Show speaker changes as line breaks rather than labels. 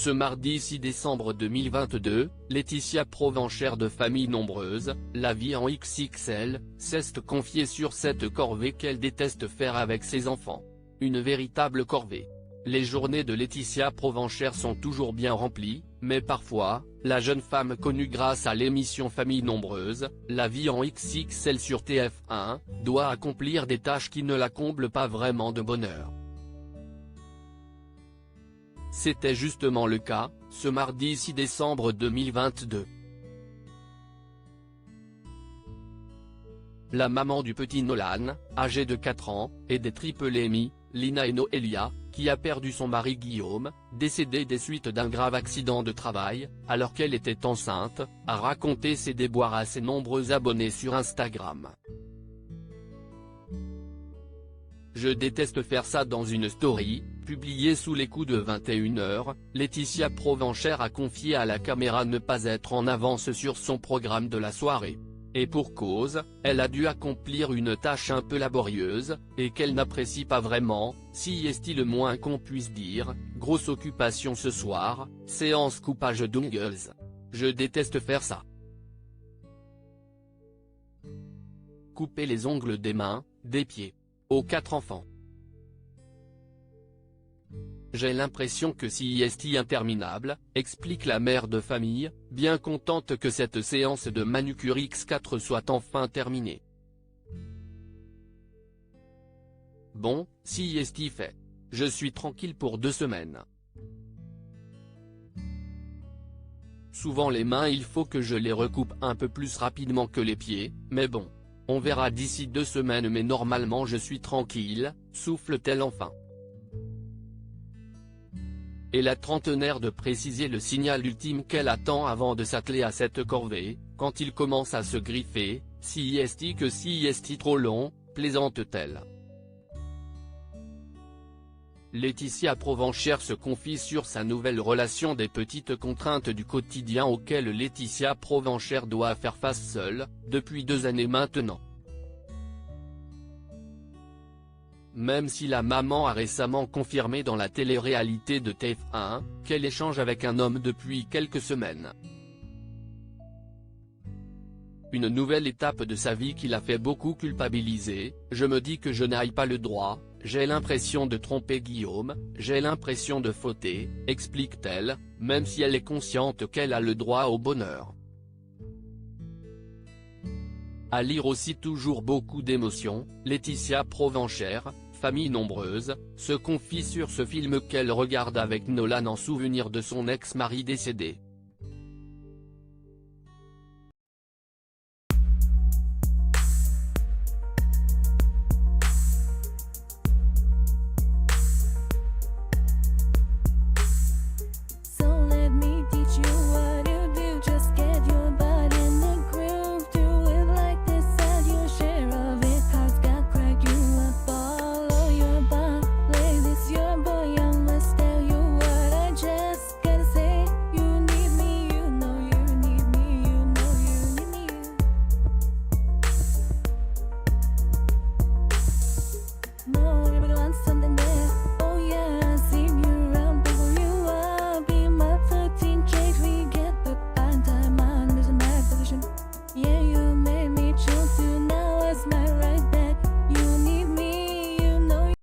Ce mardi 6 décembre 2022, Laetitia Provenchère de Famille Nombreuse, la vie en XXL, s'est confiée sur cette corvée qu'elle déteste faire avec ses enfants. Une véritable corvée. Les journées de Laetitia Provenchère sont toujours bien remplies, mais parfois, la jeune femme connue grâce à l'émission Famille Nombreuse, la vie en XXL sur TF1, doit accomplir des tâches qui ne la comblent pas vraiment de bonheur. C'était justement le cas, ce mardi 6 décembre 2022. La maman du petit Nolan, âgé de 4 ans, et des triplémies, Lina et Noélia, qui a perdu son mari Guillaume, décédé des suites d'un grave accident de travail, alors qu'elle était enceinte, a raconté ses déboires à ses nombreux abonnés sur Instagram. Je déteste faire ça dans une story, publiée sous les coups de 21 h, Laetitia Provenchère a confié à la caméra ne pas être en avance sur son programme de la soirée. Et pour cause, elle a dû accomplir une tâche un peu laborieuse, et qu'elle n'apprécie pas vraiment, si est-il le moins qu'on puisse dire. Grosse occupation ce soir, séance coupage d'ongles. Je déteste faire ça. Couper les ongles des mains, des pieds. Aux 4 enfants. J'ai l'impression que c'est interminable, explique la mère de famille, bien contente que cette séance de manucure X4 soit enfin terminée. Bon, c'est fait. Je suis tranquille pour 2 semaines. Souvent les mains il faut que je les recoupe un peu plus rapidement que les pieds, mais bon. On verra d'ici 2 semaines mais normalement je suis tranquille, souffle-t-elle enfin. Et la trentenaire de préciser le signal ultime qu'elle attend avant de s'atteler à cette corvée, quand il commence à se griffer, si est trop long, plaisante-t-elle. Laetitia Provenchère se confie sur sa nouvelle relation des petites contraintes du quotidien auxquelles Laetitia Provenchère doit faire face seule, depuis 2 années maintenant. Même si la maman a récemment confirmé dans la télé-réalité de TF1, qu'elle échange avec un homme depuis quelques semaines. Une nouvelle étape de sa vie qui l'a fait beaucoup culpabiliser, je me dis que je n'aille pas le droit, j'ai l'impression de tromper Guillaume, j'ai l'impression de fauter, explique-t-elle, même si elle est consciente qu'elle a le droit au bonheur. À lire aussi toujours beaucoup d'émotions, Laetitia Provenchère, Famille Nombreuse, se confie sur ce film qu'elle regarde avec Nolan en souvenir de son ex-mari décédé.